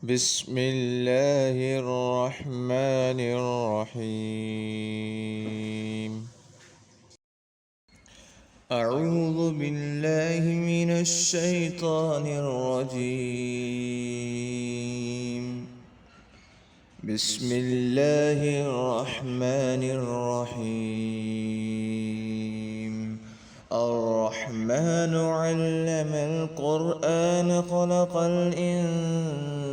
بسم الله الرحمن الرحيم. أعوذ بالله من الشيطان الرجيم. بسم الله الرحمن الرحيم. الرحمن علم القرآن خلق الإنسان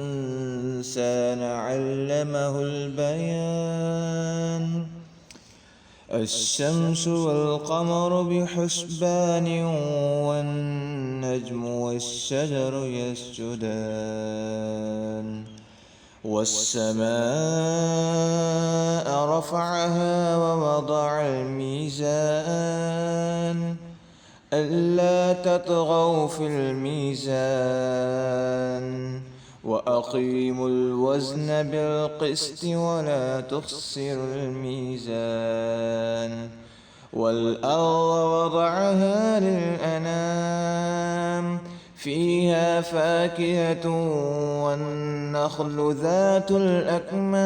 علمه البيان. الشمس والقمر بحسبان والنجم والشجر يسجدان والسماء رفعها ووضع الميزان ألا تطغوا في الميزان وأقيموا الوزن بالقسط ولا تخسروا الميزان والأرض وضعها للأنام فيها فاكهة والنخل ذات الأكمام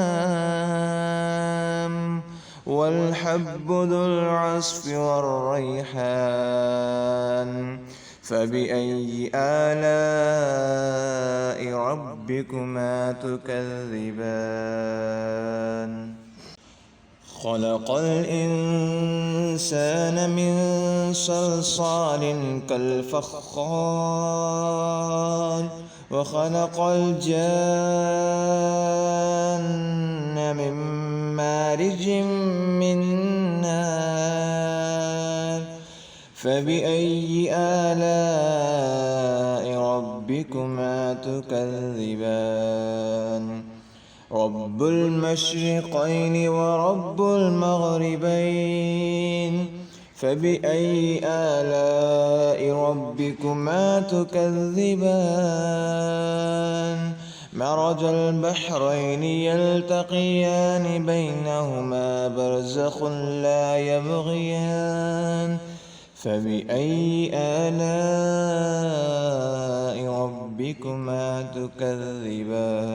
والحب ذو العصف والريحان فبأي آلاء ربكما تكذبان خلق الإنسان من صلصال كالفخار وخلق الجان من مارج من نار فبأي آلاء ربكما تكذبان رب المشرقين ورب المغربين فبأي آلاء ربكما تكذبان مرج البحرين يلتقيان بينهما برزخ لا يبغيان فبأي آلاء ربكما تكذبان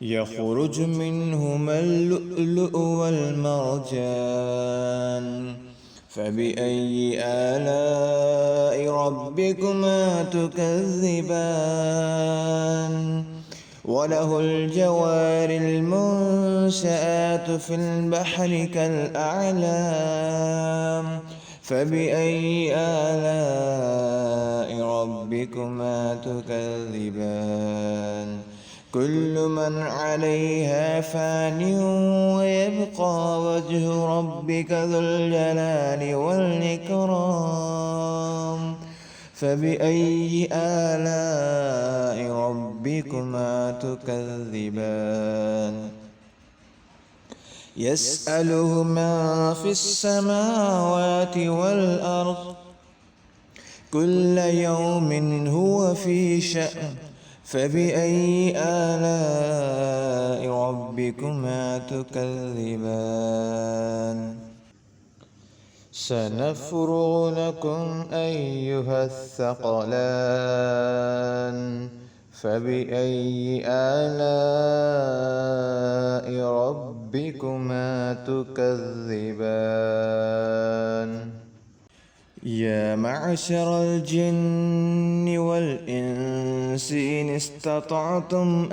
يخرج منهما اللؤلؤ والمرجان فبأي آلاء ربكما تكذبان وله الجوار المنشآت في البحر كالأعلام فبأي آلاء ربكما تكذبان كل من عليها فان ويبقى وجه ربك ذو الجلال والإكرام فبأي آلاء ربكما تكذبان يسأله من في السماوات والأرض كل يوم هو في شأن فبأي آلاء ربكما تكذبان سنفرغ لكم أيها الثقلان فبأي آلاء ربكما تكذبان يا معشر الجن والإنس إن استطعتم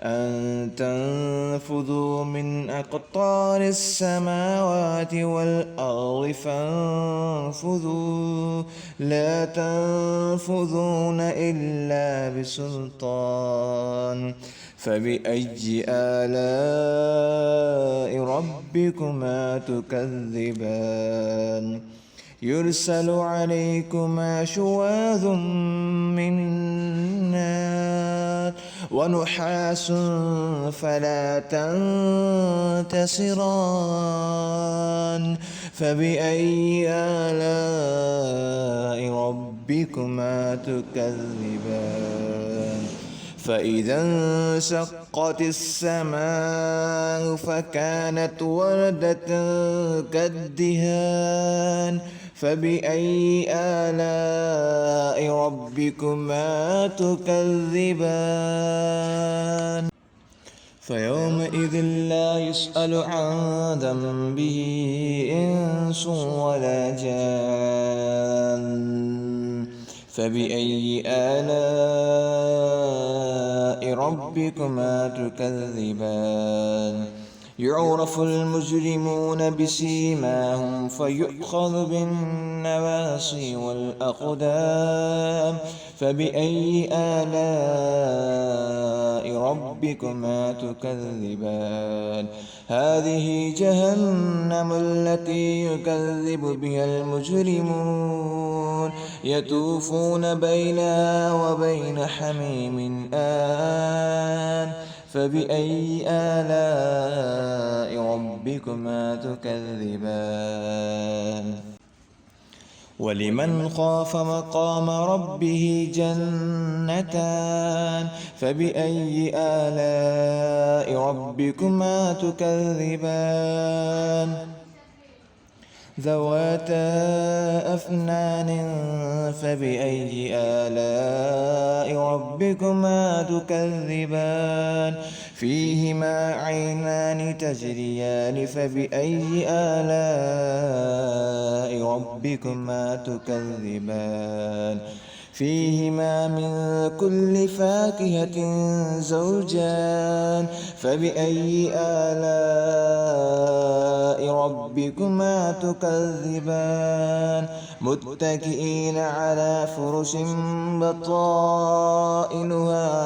أن تنفذوا من أقطار السماوات والأرض فانفذوا لا تنفذون إلا بسلطان فبأي آلاء ربكما تكذبان يرسل عليكما شواظ من نار ونحاس فلا تنتصران فبأي آلاء ربكما تكذبان فإذا انشقت السماء فكانت وردة كالدهان فبأي آلاء ربكما تكذبان فيومئذ لا يسأل عن ذنبه إنس ولا جان فبأي آلاء ربكما تكذبان يعرف المجرمون بسيماهم فيؤخذ بالنواصي والأقدام فبأي آلاء ربكما تكذبان هذه جهنم التي يكذب بها المجرمون يطوفون بينها وبين حميم آن فبأي آلاء ربكما تكذبان ولمن خاف مقام ربه جنتان فبأي آلاء ربكما تكذبان ذواتا أفنان فبأي آلاء ربكما تكذبان فيهما عينان تجريان فبأي آلاء ربكما تكذبان فيهما من كل فاكهة زوجان فبأي آلاء ربكما تكذبان متكئين على فرش بطائنها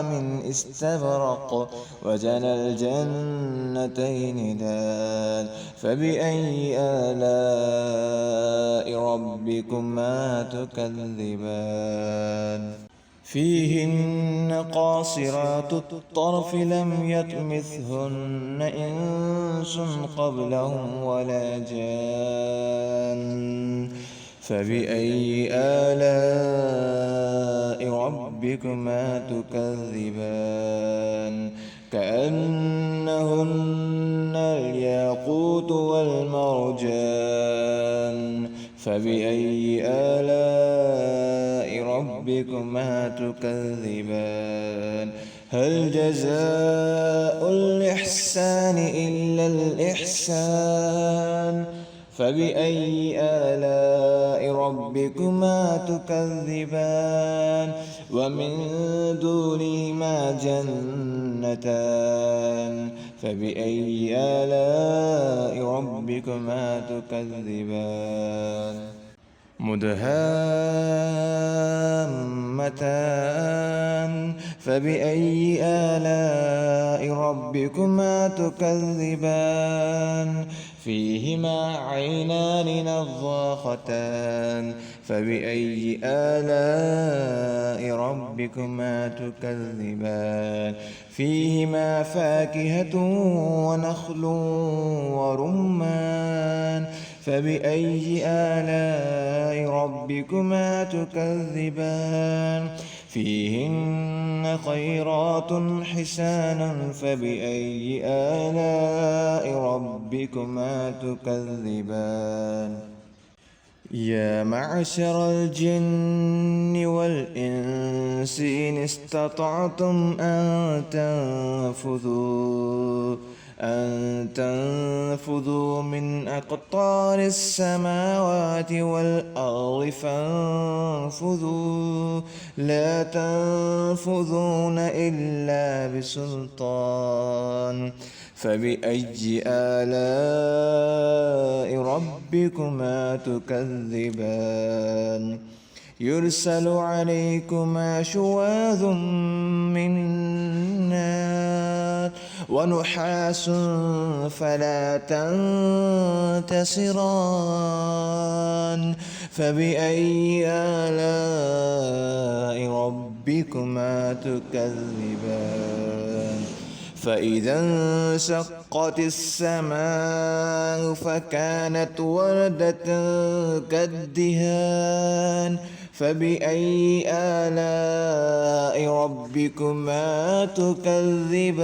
من استبرق وجنى الجنتين دان فبأي آلاء ربكما تكذبان فيهن قاصرات الطرف لم يطمثهن إنس قبلهم ولا جان فبأي آلاء ربكما تكذبان كأنهن الياقوت والمرجان فبأي آلاء ربكما تكذبان هل جزاء الإحسان إلا الإحسان فبأي آلاء ربكما تكذبان ومن دونهما جنتان فبأي آلاء ربكما تكذبان مدهامتان فبأي آلاء ربكما تكذبان فيهما عينان نضاختان فبأي آلاء ربكما تكذبان فيهما فاكهة ونخل ورمان فبأي آلاء ربكما تكذبان فيهن خيرات حسان فبأي آلاء ربكما تكذبان يا معشر الجن والإنس إن استطعتم أن تنفذوا من أقطار السماوات والأرض فانفذوا لا تنفذون إلا بسلطان فبأي آلاء ربكما تكذبان يرسل عليكما شواظ من نار ونحاس فلا تنتصران فبأي آلاء ربكما تكذبان فإذا انشقت السماء فكانت وردة كالدهان فبأي آلاء ربكما تكذبان